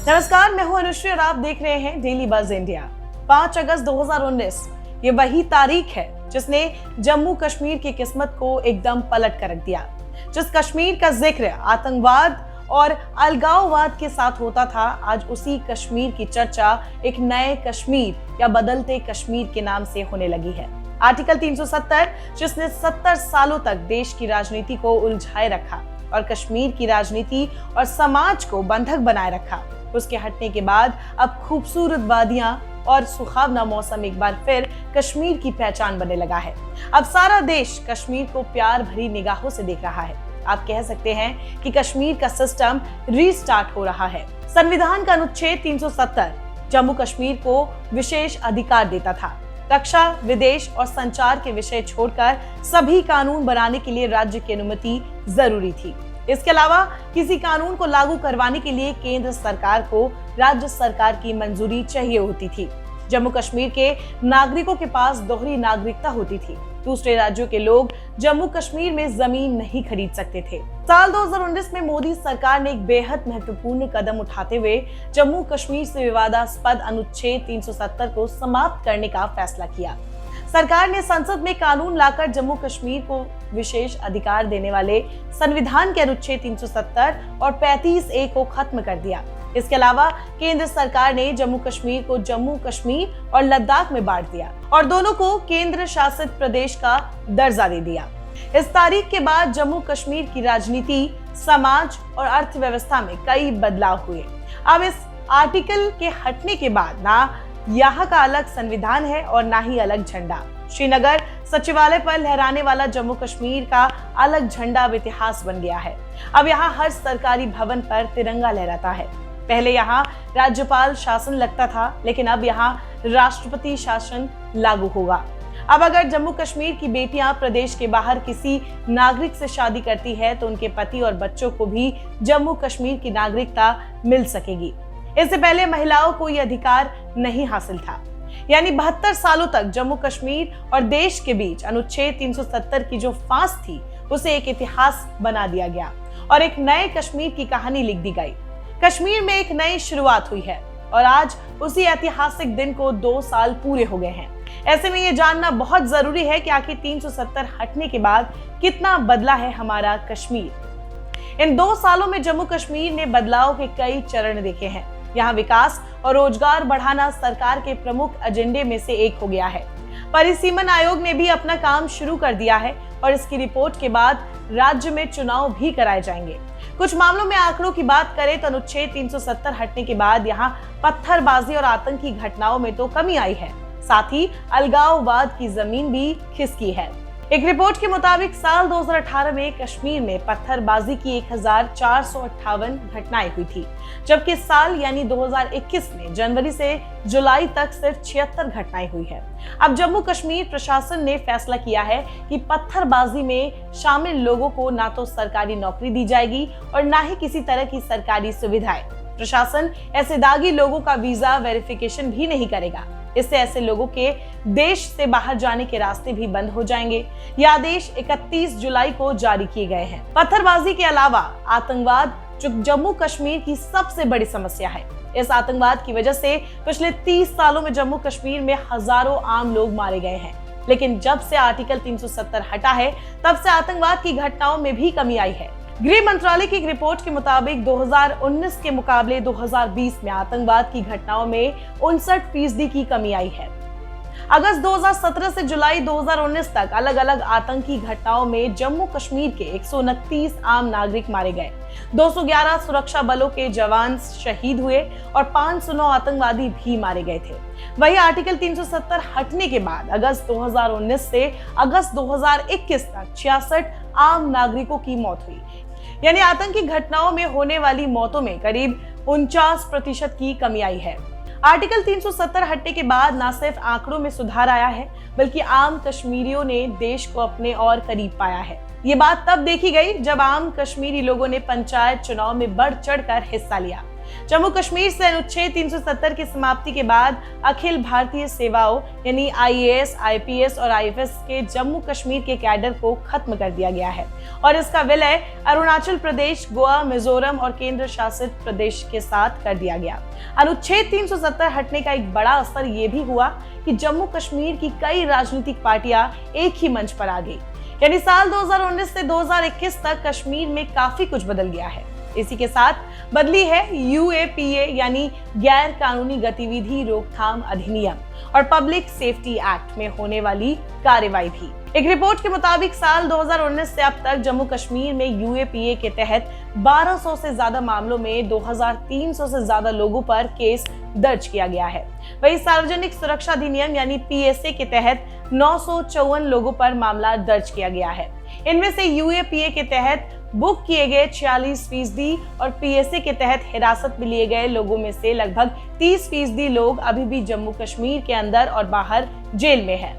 नमस्कार, मैं हूं अनुश्री और आप देख रहे हैं डेली बज इंडिया। 5 अगस्त 2019 ये वही तारीख है जिसने जम्मू कश्मीर की किस्मत को एकदम पलट कर रख दिया। जिस कश्मीर का जिक्र आतंकवाद और अलगाववाद के साथ होता था, आज उसी कश्मीर की चर्चा एक नए कश्मीर या बदलते कश्मीर के नाम से होने लगी है। आर्टिकल 370 जिसने 70 सालों तक देश की राजनीति को उलझाए रखा और कश्मीर की राजनीति और समाज को बंधक बनाए रखा, उसके हटने के बाद अब खूबसूरत वादियां और सुहावना मौसम एक बार फिर कश्मीर की पहचान बनने लगा है। अब सारा देश कश्मीर को प्यार भरी निगाहों से देख रहा है। आप कह सकते हैं कि कश्मीर का सिस्टम रीस्टार्ट हो रहा है। संविधान का अनुच्छेद 370 जम्मू कश्मीर को विशेष अधिकार देता था। रक्षा, विदेश और संचार के विषय छोड़कर सभी कानून बनाने के लिए राज्य की अनुमति जरूरी थी। इसके अलावा किसी कानून को लागू करवाने के लिए केंद्र सरकार को राज्य सरकार की मंजूरी चाहिए होती थी। जम्मू कश्मीर के नागरिकों के पास दोहरी नागरिकता होती थी। दूसरे राज्यों के लोग जम्मू कश्मीर में जमीन नहीं खरीद सकते थे। साल 2019 में मोदी सरकार ने एक बेहद महत्वपूर्ण कदम उठाते हुए जम्मू कश्मीर से विवादास्पद अनुच्छेद 370 को समाप्त करने का फैसला किया। सरकार ने संसद में कानून लाकर जम्मू कश्मीर को विशेष अधिकार देने वाले संविधान के अनुच्छेद 370 और 35A को खत्म कर दिया। इसके अलावा केंद्र सरकार ने जम्मू कश्मीर को जम्मू कश्मीर और लद्दाख में बांट दिया और दोनों को केंद्र शासित प्रदेश का दर्जा दे दिया। इस तारीख के बाद जम्मू कश्मीर की राजनीति, समाज और अर्थव्यवस्था में कई बदलाव हुए। अब इस आर्टिकल के हटने के बाद ना यहाँ का अलग संविधान है और ना ही अलग झंडा। श्रीनगर सचिवालय पर लहराने वाला जम्मू कश्मीर का अलग झंडा अब इतिहास बन गया है। अब यहाँ हर सरकारी भवन पर तिरंगा लहराता है। पहले यहाँ राज्यपाल शासन लगता था, लेकिन अब यहाँ राष्ट्रपति शासन लागू होगा। अब अगर जम्मू कश्मीर की बेटियां प्रदेश के बाहर किसी नागरिक से शादी करती है तो उनके पति और बच्चों को भी जम्मू कश्मीर की नागरिकता मिल सकेगी। इससे पहले महिलाओं को यह अधिकार नहीं हासिल था। यानी 72 सालों तक जम्मू कश्मीर और देश के बीच अनुच्छेद 370 की जो फांस थी, उसे एक इतिहास बना दिया गया और एक नए कश्मीर की कहानी लिख दी गई। कश्मीर में एक नई शुरुआत हुई है और आज उसी ऐतिहासिक दिन को 2 साल पूरे हो गए हैं। ऐसे में ये जानना बहुत जरूरी है कि आखिर 370 हटने के बाद कितना बदला है हमारा कश्मीर। इन 2 सालों में जम्मू कश्मीर ने बदलाव के कई चरण देखे हैं। यहाँ विकास और रोजगार बढ़ाना सरकार के प्रमुख एजेंडे में से एक हो गया है। परिसीमन आयोग ने भी अपना काम शुरू कर दिया है और इसकी रिपोर्ट के बाद राज्य में चुनाव भी कराए जाएंगे। कुछ मामलों में आंकड़ों की बात करें तो अनुच्छेद 370 हटने के बाद यहाँ पत्थरबाजी और आतंकी घटनाओं में तो कमी आई है, साथ ही अलगाववाद की जमीन भी खिसकी है। एक रिपोर्ट के मुताबिक साल 2018 में कश्मीर में पत्थरबाजी की 1458 घटनाएं हुई थी, जबकि साल यानी 2021 में जनवरी से जुलाई तक सिर्फ 76 घटनाएं हुई है। अब जम्मू कश्मीर प्रशासन ने फैसला किया है कि पत्थरबाजी में शामिल लोगों को ना तो सरकारी नौकरी दी जाएगी और ना ही किसी तरह की सरकारी सुविधाएं। प्रशासन ऐसे दागी लोगों का वीजा वेरिफिकेशन भी नहीं करेगा। इससे ऐसे लोगों के देश से बाहर जाने के रास्ते भी बंद हो जाएंगे। ये आदेश 31 जुलाई को जारी किए गए हैं। पत्थरबाजी के अलावा आतंकवाद जो जम्मू कश्मीर की सबसे बड़ी समस्या है। इस आतंकवाद की वजह से पिछले 30 सालों में जम्मू कश्मीर में हजारों आम लोग मारे गए हैं, लेकिन जब से आर्टिकल 370 हटा है तब से आतंकवाद की घटनाओं में भी कमी आई है। गृह मंत्रालय की एक रिपोर्ट के मुताबिक 2019 के मुकाबले 2020 में आतंकवाद की घटनाओं में 59% की कमी आई है। अगस्त 2017 से जुलाई 2019 तक अलग अलग आतंकी घटनाओं में जम्मू कश्मीर के 129 आम नागरिक मारे गए, 211 सुरक्षा बलों के जवान शहीद हुए और 509 आतंकवादी भी मारे गए थे। वही आर्टिकल 370 हटने के बाद अगस्त 2019 से अगस्त 2021 तक 66 आम नागरिकों की मौत हुई। यानी आतंकी घटनाओं में होने वाली मौतों में करीब 49% की कमी आई है। आर्टिकल 370 हटने के बाद न सिर्फ आंकड़ों में सुधार आया है, बल्कि आम कश्मीरियों ने देश को अपने और करीब पाया है। ये बात तब देखी गई जब आम कश्मीरी लोगों ने पंचायत चुनाव में बढ़ चढ़कर हिस्सा लिया। जम्मू कश्मीर से अनुच्छेद 370 की समाप्ति के बाद अखिल भारतीय सेवाओं यानी IAS, IPS और IFS के जम्मू कश्मीर के कैडर को खत्म कर दिया गया है और इसका विलय अरुणाचल प्रदेश, गोवा, मिजोरम और केंद्र शासित प्रदेश के साथ कर दिया गया। अनुच्छेद 370 हटने का एक बड़ा असर ये भी हुआ कि जम्मू कश्मीर की कई राजनीतिक पार्टियां एक ही मंच पर आ गई। यानी साल 2019 से 2021 तक कश्मीर में काफी कुछ बदल गया है। इसी के साथ बदली है UAPA यानी गैर कानूनी गतिविधि रोकथाम अधिनियम और पब्लिक सेफ्टी एक्ट में होने वाली कार्रवाई भी। एक रिपोर्ट के मुताबिक साल 2019 से अब तक जम्मू कश्मीर में UAPA के तहत 1200 से ज्यादा मामलों में 2300 से ज्यादा लोगों पर केस दर्ज किया गया है। वहीं सार्वजनिक सुरक्षा अधिनियम यानी PSA के तहत 954 लोगों पर मामला दर्ज किया गया है। इनमें से UAPA के तहत बुक किए गए 46% और PSA के तहत हिरासत में लिए गए लोगों में से लगभग 30% लोग अभी भी जम्मू कश्मीर के अंदर और बाहर जेल में हैं।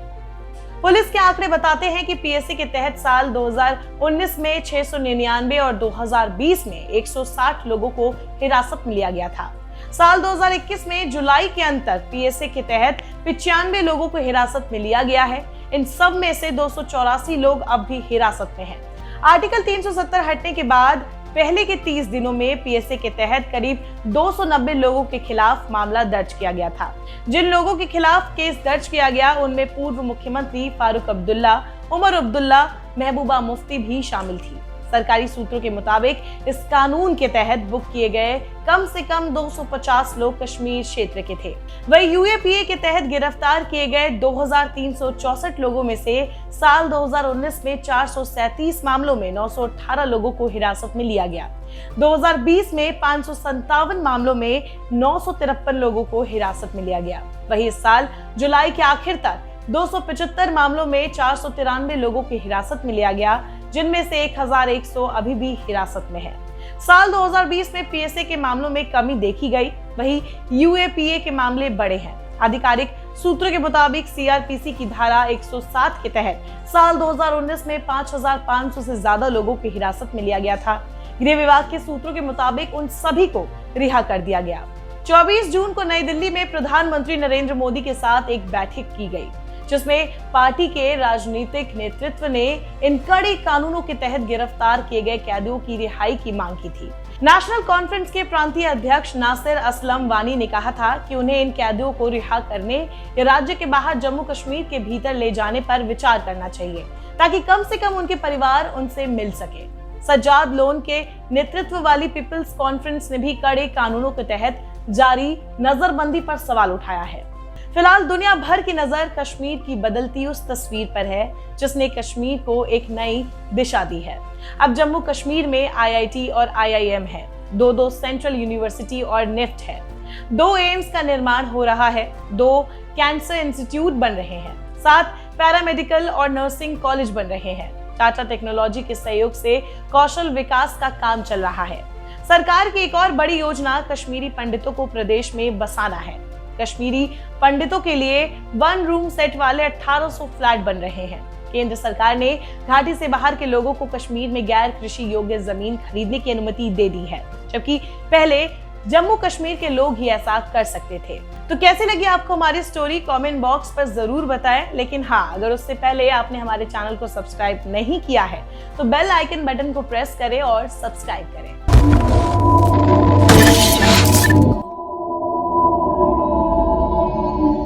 पुलिस के आंकड़े बताते हैं कि PSA के तहत साल 2019 में 699 और 2020 में 160 लोगों को हिरासत में लिया गया था। साल 2021 में जुलाई के अंत तक PSA के तहत 95 लोगों को हिरासत में लिया गया है। इन सब में से 284 लोग अब भी हिरासत में हैं। आर्टिकल 370 हटने के बाद पहले के 30 दिनों में PSA के तहत करीब 290 लोगों के खिलाफ मामला दर्ज किया गया था। जिन लोगों के खिलाफ केस दर्ज किया गया उनमें पूर्व मुख्यमंत्री फारूक अब्दुल्ला, उमर अब्दुल्ला, महबूबा मुफ्ती भी शामिल थी। सरकारी सूत्रों के मुताबिक इस कानून के तहत बुक किए गए कम से कम 250 लोग कश्मीर क्षेत्र के थे। वही UAPA के तहत गिरफ्तार किए गए 2364 लोगों में से साल 2019 में 437 मामलों में 918 लोगों को हिरासत में लिया गया। 2020 में 557 मामलों में 953 लोगों को हिरासत में लिया गया। वही इस साल जुलाई के आखिर तक 275 मामलों में 493 लोगों की हिरासत में लिया गया, जिनमें से 1100 अभी भी हिरासत में है। साल 2020 में PSA के मामलों में कमी देखी गई, वही UAPA के मामले बढ़े हैं। आधिकारिक सूत्रों के मुताबिक CRPC की धारा 107 के तहत साल 2019 में 5500 से ज्यादा लोगों की हिरासत में लिया गया था। गृह विभाग के सूत्रों के मुताबिक उन सभी को रिहा कर दिया गया। 24 जून को नई दिल्ली में प्रधानमंत्री नरेंद्र मोदी के साथ एक बैठक की गई, जिसमें पार्टी के राजनीतिक नेतृत्व ने इन कड़े कानूनों के तहत गिरफ्तार किए गए कैदियों की रिहाई की मांग की थी। नेशनल कॉन्फ्रेंस के प्रांतीय अध्यक्ष नासिर असलम वानी ने कहा था कि उन्हें इन कैदियों को रिहा करने या राज्य के बाहर जम्मू कश्मीर के भीतर ले जाने पर विचार करना चाहिए, ताकि कम से कम उनके परिवार उनसे मिल सके। सज्जाद लोन के नेतृत्व वाली पीपल्स कॉन्फ्रेंस ने भी कड़े कानूनों के तहत जारी नजरबंदी पर सवाल उठाया है। फिलहाल दुनिया भर की नजर कश्मीर की बदलती उस तस्वीर पर है जिसने कश्मीर को एक नई दिशा दी है। अब जम्मू कश्मीर में IIT और IIM है, 2 सेंट्रल यूनिवर्सिटी और NIFT है, 2 एम्स का निर्माण हो रहा है, 2 कैंसर इंस्टीट्यूट बन रहे हैं, 7 पैरामेडिकल और नर्सिंग कॉलेज बन रहे हैं। टाटा टेक्नोलॉजी के सहयोग से कौशल विकास का काम चल रहा है। सरकार की एक और बड़ी योजना कश्मीरी पंडितों को प्रदेश में बसाना है। कश्मीरी पंडितों के लिए 1 रूम सेट वाले 1800 फ्लैट बन रहे हैं। केंद्र सरकार ने घाटी से बाहर के लोगों को कश्मीर में गैर कृषि योग्य जमीन खरीदने की अनुमति दे दी है, जबकि पहले जम्मू कश्मीर के लोग ही ऐसा कर सकते थे। तो कैसी लगी आपको हमारी स्टोरी, कमेंट बॉक्स पर जरूर बताएं। लेकिन हाँ, अगर उससे पहले आपने हमारे चैनल को सब्सक्राइब नहीं किया है तो बेल आइकन बटन को प्रेस करें और सब्सक्राइब करें।